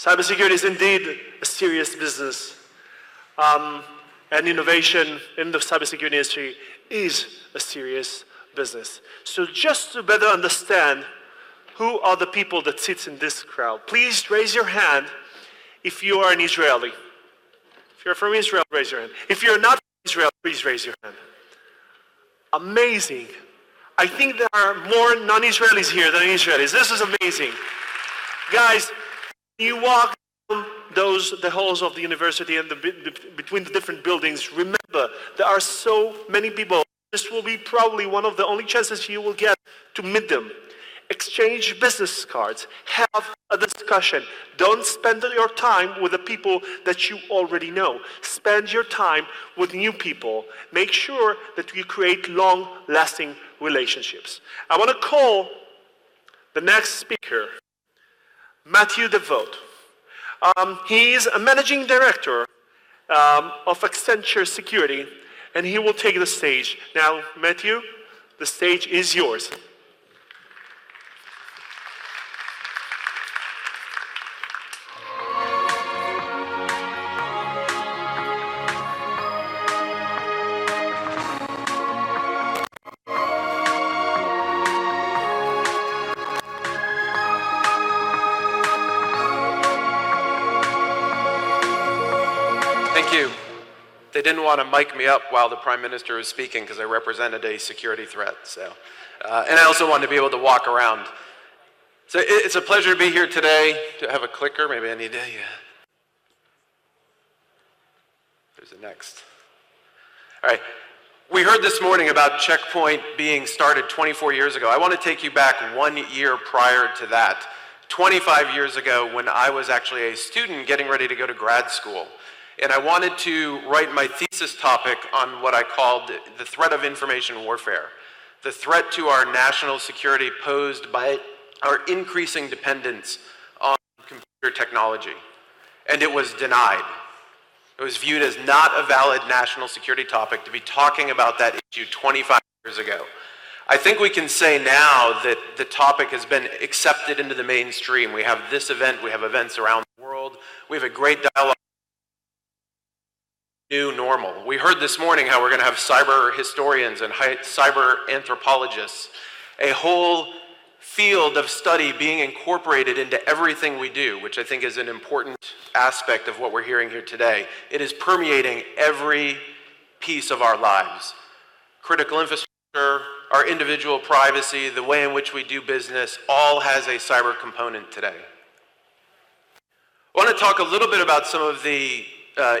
Cybersecurity is indeed a serious business, and innovation in the cybersecurity industry is a serious business. So just to better understand who are the people that sit in this crowd, please raise your hand if you are an Israeli. If you're from Israel, raise your hand. If you're not from Israel, please raise your hand. Amazing. I think there are more non-Israelis here than Israelis. This is amazing. Guys, you walk down the halls of the university and between the different buildings, remember, there are so many people. This will be probably one of the only chances you will get to meet them. Exchange business cards. Have a discussion. Don't spend your time with the people that you already know. Spend your time with new people. Make sure that you create long-lasting relationships. I want to call the next speaker, Matthew Devost. He is a managing director of Accenture Security, and he will take the stage. Now, Matthew, the stage is yours. They didn't want to mic me up while the Prime Minister was speaking because I represented a security threat. So, and I also wanted to be able to walk around. So it's a pleasure to be here today. To have a clicker, maybe I need to. Yeah. There's the next. All right. We heard this morning about Checkpoint being started 24 years ago. I want to take you back 1 year prior to that. 25 years ago, when I was actually a student getting ready to go to grad school. And I wanted to write my thesis topic on what I called the threat of information warfare, the threat to our national security posed by our increasing dependence on computer technology. And it was denied. It was viewed as not a valid national security topic to be talking about that issue 25 years ago. I think we can say now that the topic has been accepted into the mainstream. We have this event, we have events around the world, we have a great dialogue. New normal. We heard this morning how we're going to have cyber historians and cyber anthropologists, a whole field of study being incorporated into everything we do, which I think is an important aspect of what we're hearing here today. It is permeating every piece of our lives. Critical infrastructure, our individual privacy, the way in which we do business, all has a cyber component today. I want to talk a little bit about some of the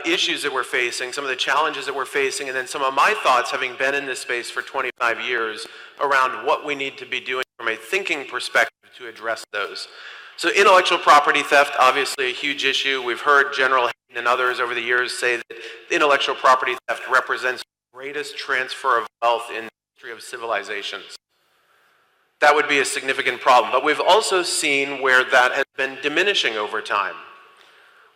issues that we're facing, some of the challenges that we're facing, and then some of my thoughts, having been in this space for 25 years, around what we need to be doing from a thinking perspective to address those. So intellectual property theft, obviously a huge issue. We've heard General Hayden and others over the years say that intellectual property theft represents the greatest transfer of wealth in the history of civilizations. That would be a significant problem. But we've also seen where that has been diminishing over time.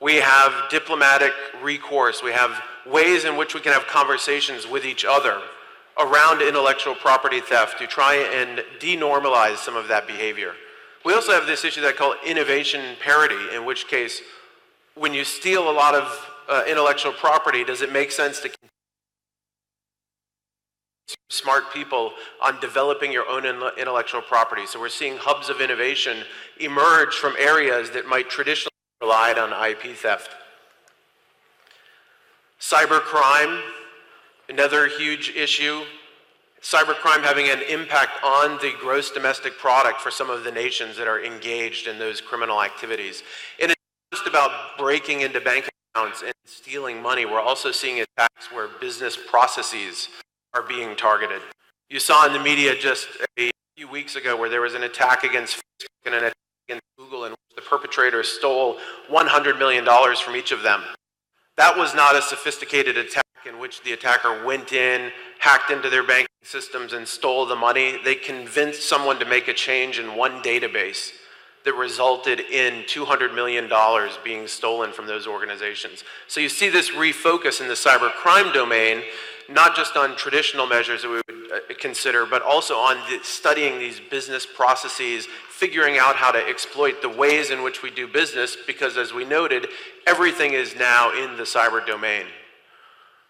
We have diplomatic recourse. We have ways in which we can have conversations with each other around intellectual property theft to try and denormalize some of that behavior. We also have this issue that I call innovation parity, in which case, when you steal a lot of intellectual property, does it make sense to smart people on developing your own intellectual property? So we're seeing hubs of innovation emerge from areas that might traditionally relied on IP theft. Cybercrime, another huge issue. Cybercrime having an impact on the gross domestic product for some of the nations that are engaged in those criminal activities. And it's not just about breaking into bank accounts and stealing money. We're also seeing attacks where business processes are being targeted. You saw in the media just a few weeks ago where there was an attack against Facebook and an attack against Google, in which the perpetrator stole $100 million from each of them. That was not a sophisticated attack in which the attacker went in, hacked into their banking systems, and stole the money. They convinced someone to make a change in one database that resulted in $200 million being stolen from those organizations. So you see this refocus in the cybercrime domain, not just on traditional measures that we would consider, but also on studying these business processes, figuring out how to exploit the ways in which we do business, because as we noted, everything is now in the cyber domain.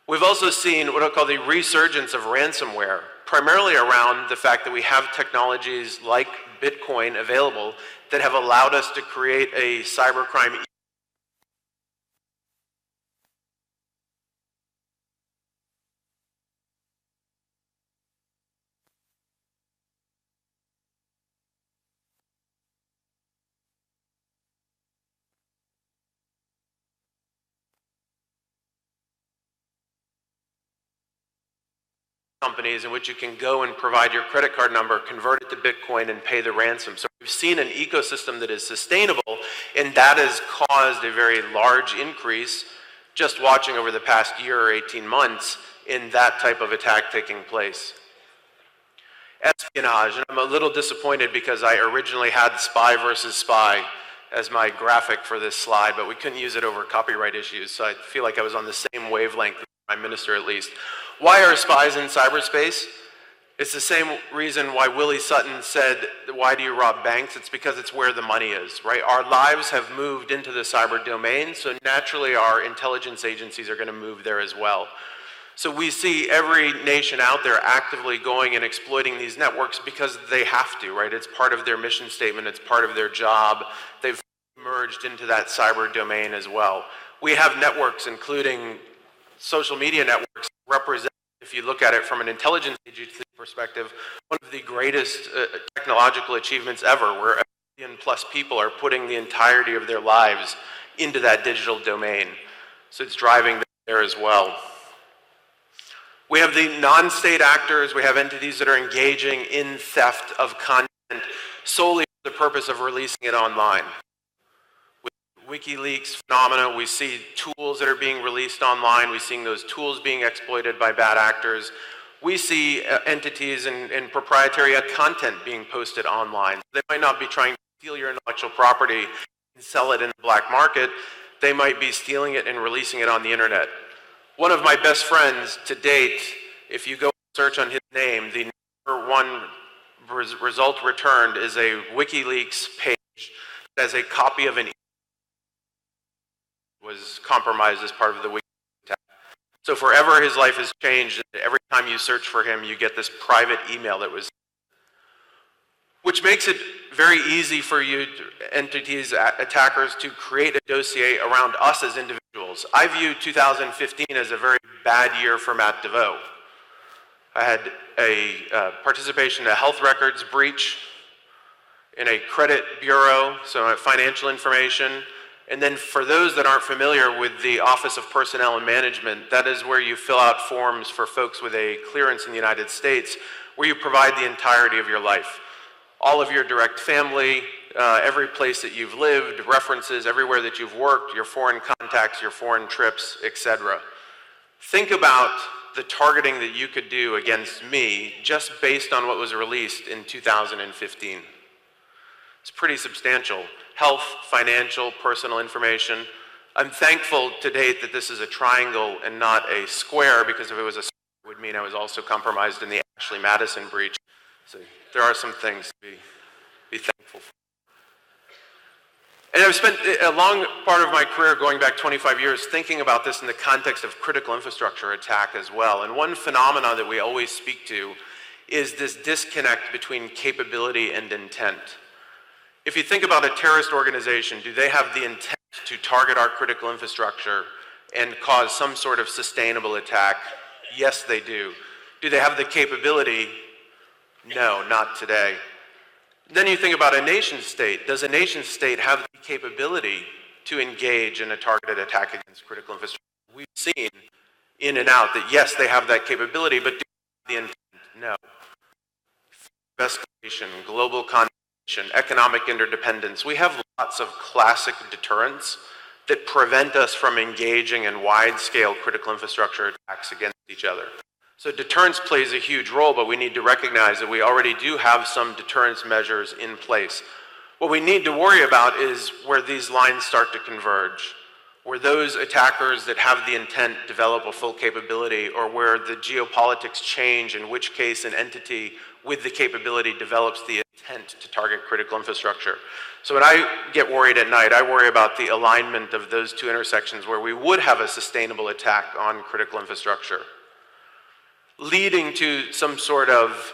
We've also seen what I call the resurgence of ransomware, primarily around the fact that we have technologies like Bitcoin available that have allowed us to create a cybercrime companies in which you can go and provide your credit card number, convert it to Bitcoin, and pay the ransom. So we've seen an ecosystem that is sustainable, and that has caused a very large increase, just watching over the past year or 18 months, in that type of attack taking place. Espionage, and I'm a little disappointed because I originally had spy versus spy as my graphic for this slide, but we couldn't use it over copyright issues, so I feel like I was on the same wavelength as the Prime Minister at least. Why are spies in cyberspace? It's the same reason why Willie Sutton said, why do you rob banks? It's because it's where the money is, right? Our lives have moved into the cyber domain, so naturally our intelligence agencies are going to move there as well. So we see every nation out there actively going and exploiting these networks because they have to, right? It's part of their mission statement, it's part of their job. They've merged into that cyber domain as well. We have networks, including social media networks, represent, if you look at it from an intelligence agency perspective, one of the greatest technological achievements ever, where 1 billion plus people are putting the entirety of their lives into that digital domain. So it's driving there as well. We have the non-state actors, we have entities that are engaging in theft of content solely for the purpose of releasing it online. WikiLeaks phenomena, we see tools that are being released online, we're seeing those tools being exploited by bad actors. We see entities and proprietary content being posted online. They might not be trying to steal your intellectual property and sell it in the black market, they might be stealing it and releasing it on the internet. One of my best friends to date, if you go search on his name, the number one result returned is a WikiLeaks page that has a copy of an was compromised as part of the WikiLeaks attack. So forever his life has changed, and every time you search for him, you get this private email that was, which makes it very easy for you, entities, attackers, to create a dossier around us as individuals. I view 2015 as a very bad year for Matt Devost. I had a participation in a health records breach, in a credit bureau, so financial information. And then for those that aren't familiar with the Office of Personnel and Management, that is where you fill out forms for folks with a clearance in the United States, where you provide the entirety of your life. All of your direct family, every place that you've lived, references, everywhere that you've worked, your foreign contacts, your foreign trips, etc. Think about the targeting that you could do against me just based on what was released in 2015. It's pretty substantial. Health, financial, personal information. I'm thankful to date that this is a triangle and not a square, because if it was a square, it would mean I was also compromised in the Ashley Madison breach. So there are some things to be thankful for. And I've spent a long part of my career, going back 25 years, thinking about this in the context of critical infrastructure attack as well. And one phenomenon that we always speak to is this disconnect between capability and intent. If you think about a terrorist organization, do they have the intent to target our critical infrastructure and cause some sort of sustainable attack? Yes, they do. Do they have the capability? No, not today. Then you think about a nation state. Does a nation state have the capability to engage in a targeted attack against critical infrastructure? We've seen in and out that yes, they have that capability, but do they have the intent? No. Escalation, global economic interdependence. We have lots of classic deterrents that prevent us from engaging in wide-scale critical infrastructure attacks against each other. So deterrence plays a huge role, but we need to recognize that we already do have some deterrence measures in place. What we need to worry about is where these lines start to converge, where those attackers that have the intent develop a full capability, or where the geopolitics change, in which case an entity with the capability develops the intent to target critical infrastructure. So when I get worried at night, I worry about the alignment of those two intersections where we would have a sustainable attack on critical infrastructure, leading to some sort of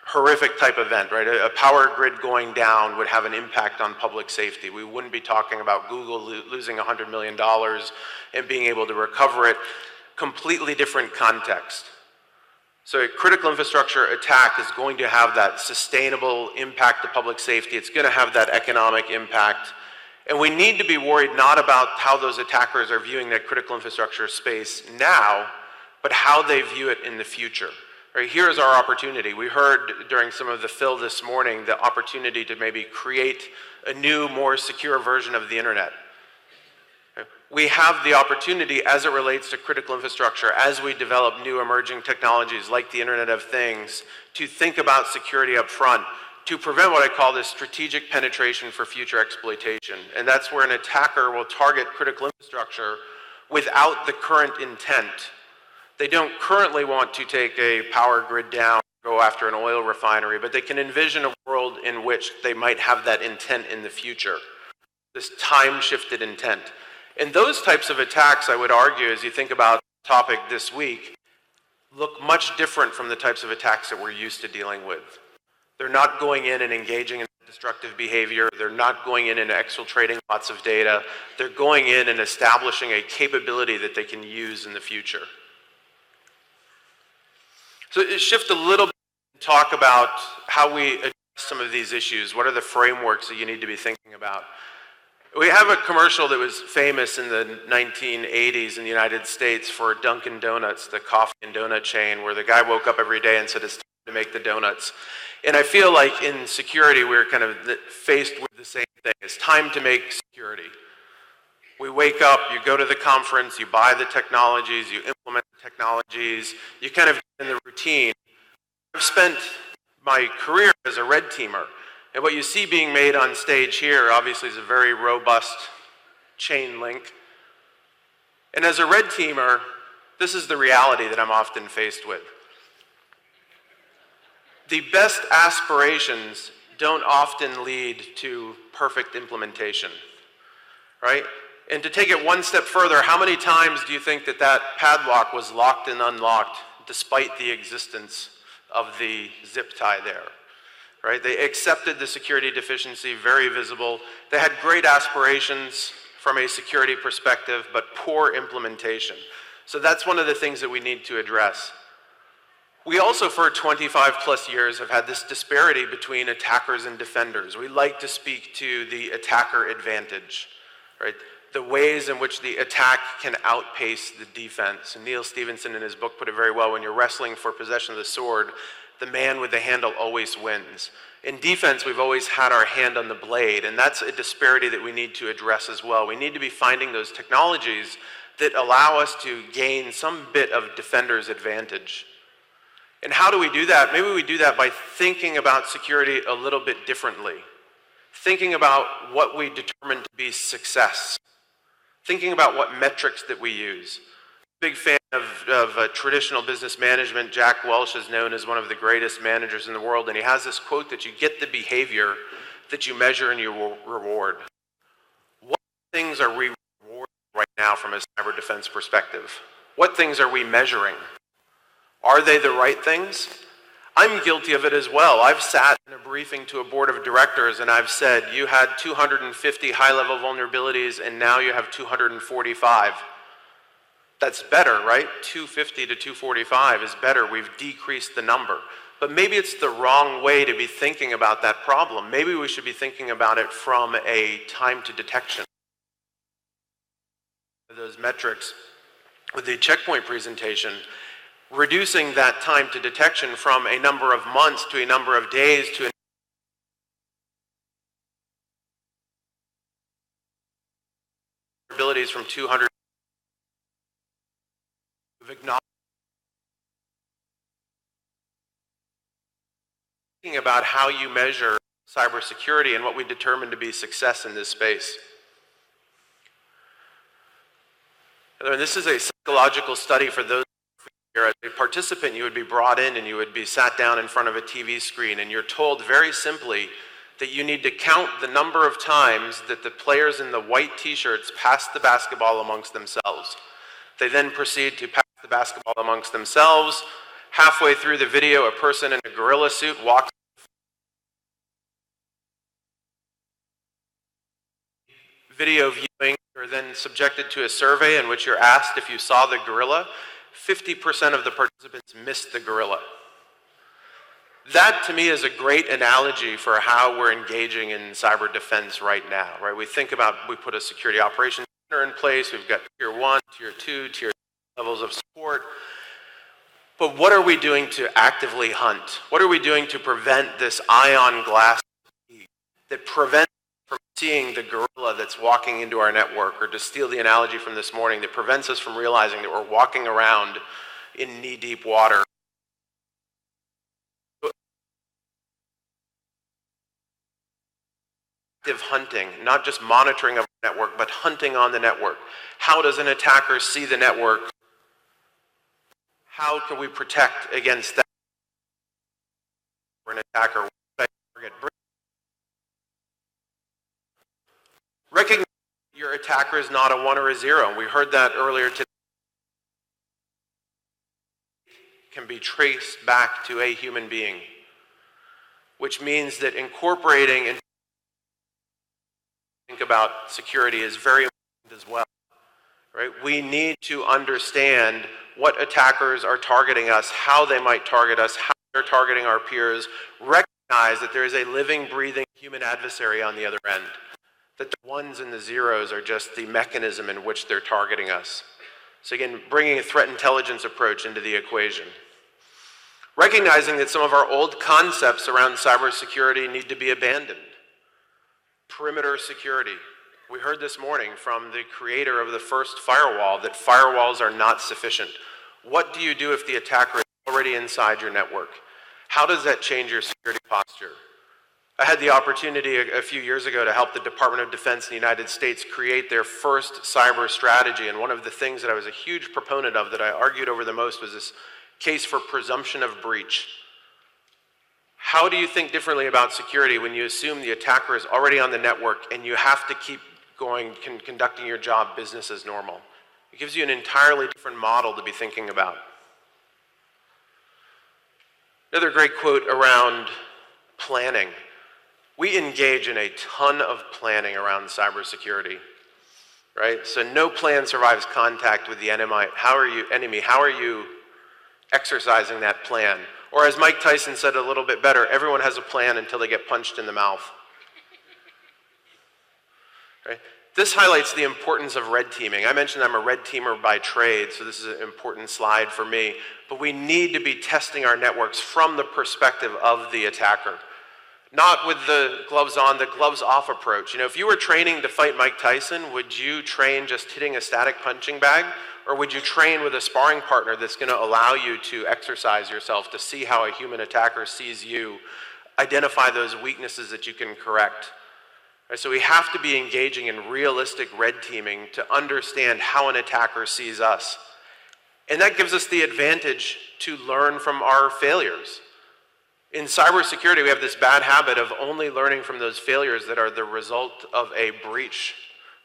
horrific type event, right? A power grid going down would have an impact on public safety. We wouldn't be talking about Google losing $100 million and being able to recover it. Completely different context. So a critical infrastructure attack is going to have that sustainable impact to public safety. It's going to have that economic impact. And we need to be worried not about how those attackers are viewing that critical infrastructure space now, but how they view it in the future. Right, here is our opportunity. We heard during some of the fill this morning the opportunity to maybe create a new, more secure version of the internet. We have the opportunity as it relates to critical infrastructure, as we develop new emerging technologies like the Internet of Things, to think about security up front, to prevent what I call this strategic penetration for future exploitation. And that's where an attacker will target critical infrastructure without the current intent. They don't currently want to take a power grid down, go after an oil refinery, but they can envision a world in which they might have that intent in the future, this time-shifted intent. And those types of attacks, I would argue, as you think about the topic this week, look much different from the types of attacks that we're used to dealing with. They're not going in and engaging in destructive behavior. They're not going in and exfiltrating lots of data. They're going in and establishing a capability that they can use in the future. So shift a little bit and talk about how we address some of these issues. What are the frameworks that you need to be thinking about? We have a commercial that was famous in the 1980s in the United States for Dunkin' Donuts, the coffee and donut chain, where the guy woke up every day and said, it's time to make the donuts. And I feel like in security, we're kind of faced with the same thing. It's time to make security. We wake up, you go to the conference, you buy the technologies, you implement the technologies, you kind of get in the routine. I've spent my career as a red teamer, and what you see being made on stage here obviously is a very robust chain link. And as a red teamer, this is the reality that I'm often faced with. The best aspirations don't often lead to perfect implementation, right? And to take it one step further, how many times do you think that that padlock was locked and unlocked despite the existence of the zip tie there? Right? They accepted the security deficiency, very visible. They had great aspirations from a security perspective, but poor implementation. So that's one of the things that we need to address. We also, for 25 plus years, have had this disparity between attackers and defenders. We like to speak to the attacker advantage, right? The ways in which the attack can outpace the defense. And Neil Stevenson in his book put it very well: when you're wrestling for possession of the sword, the man with the handle always wins. In defense, we've always had our hand on the blade, and that's a disparity that we need to address as well. We need to be finding those technologies that allow us to gain some bit of defender's advantage. And how do we do that? Maybe we do that by thinking about security a little bit differently. Thinking about what we determine to be success. Thinking about what metrics that we use. Big fan of traditional business management. Jack Welch is known as one of the greatest managers in the world, and he has this quote that you get the behavior that you measure and you reward. What things are we rewarding right now from a cyber defense perspective? What things are we measuring? Are they the right things? I'm guilty of it as well. I've sat in a briefing to a board of directors and I've said, you had 250 high-level vulnerabilities and now you have 245. That's better, right? 250 to 245 is better. We've decreased the number. But maybe it's the wrong way to be thinking about that problem. Maybe we should be thinking about it from a time to detection. Those metrics with the checkpoint presentation, reducing that time to detection from a number of months to a number of days to abilities from 200 thinking about how you measure cybersecurity and what we determine to be success in this space. And this is a psychological study for those. You're a participant, you would be brought in and you would be sat down in front of a TV screen, and you're told very simply that you need to count the number of times that the players in the white t-shirts pass the basketball amongst themselves. They then proceed to pass the basketball amongst themselves. Halfway through the video, a person in a gorilla suit walks. Video viewing, you're then subjected to a survey in which you're asked if you saw the gorilla. 50% of the participants missed the gorilla. That, to me, is a great analogy for how we're engaging in cyber defense right now, right? We think about, we put a security operations center in place, we've got tier 1, tier 2, tier 3 levels of support. But what are we doing to actively hunt? What are we doing to prevent this ion glass that prevents from seeing the gorilla that's walking into our network, or to steal the analogy from this morning, that prevents us from realizing that we're walking around in knee-deep water? Active hunting, not just monitoring of the network, but hunting on the network. How does an attacker see the network? How can we protect against that? For an attacker, recognize your attacker is not a 1 or a 0. And we heard that earlier today. It can be traced back to a human being, which means that incorporating and think about security is very important as well. Right? We need to understand what attackers are targeting us, how they might target us, how they're targeting our peers, recognize that there is a living, breathing human adversary on the other end, that the 1s and the 0s are just the mechanism in which they're targeting us. So again, bringing a threat intelligence approach into the equation. Recognizing that some of our old concepts around cybersecurity need to be abandoned. Perimeter security. We heard this morning from the creator of the first firewall that firewalls are not sufficient. What do you do if the attacker is already inside your network? How does that change your security posture? I had the opportunity a few years ago to help the Department of Defense in the United States create their first cyber strategy, and one of the things that I was a huge proponent of, that I argued over the most, was this case for presumption of breach. How do you think differently about security when you assume the attacker is already on the network and you have to keep going, conducting your job business as normal? It gives you an entirely different model to be thinking about. Another great quote around planning. We engage in a ton of planning around cybersecurity, right? So no plan survives contact with the enemy. How are you exercising that plan? Or as Mike Tyson said a little bit better, everyone has a plan until they get punched in the mouth. Right? This highlights the importance of red teaming. I mentioned I'm a red teamer by trade, so this is an important slide for me. But we need to be testing our networks from the perspective of the attacker. Not with the gloves on, the gloves off approach. You know, if you were training to fight Mike Tyson, would you train just hitting a static punching bag? Or would you train with a sparring partner that's going to allow you to exercise yourself, to see how a human attacker sees you, identify those weaknesses that you can correct? Right, so we have to be engaging in realistic red teaming to understand how an attacker sees us. And that gives us the advantage to learn from our failures. In cybersecurity, we have this bad habit of only learning from those failures that are the result of a breach,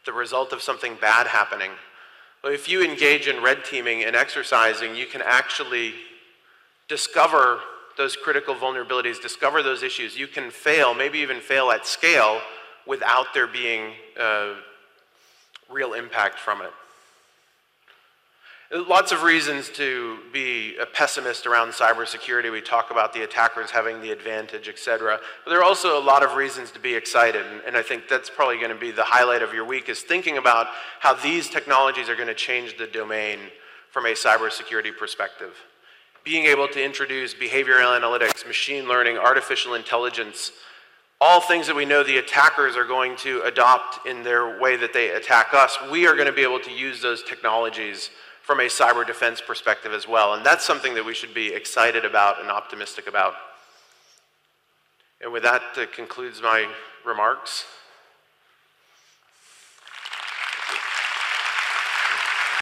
the result of something bad happening. But if you engage in red teaming and exercising, you can actually discover those critical vulnerabilities, discover those issues. You can fail, maybe even fail at scale, without there being real impact from it. Lots of reasons to be a pessimist around cybersecurity. We talk about the attackers having the advantage, etc. But there are also a lot of reasons to be excited, and I think that's probably going to be the highlight of your week, is thinking about how these technologies are going to change the domain from a cybersecurity perspective. Being able to introduce behavioral analytics, machine learning, artificial intelligence, all things that we know the attackers are going to adopt in their way that they attack us, we are going to be able to use those technologies from a cyber defense perspective as well. And that's something that we should be excited about and optimistic about. And with that, concludes my remarks.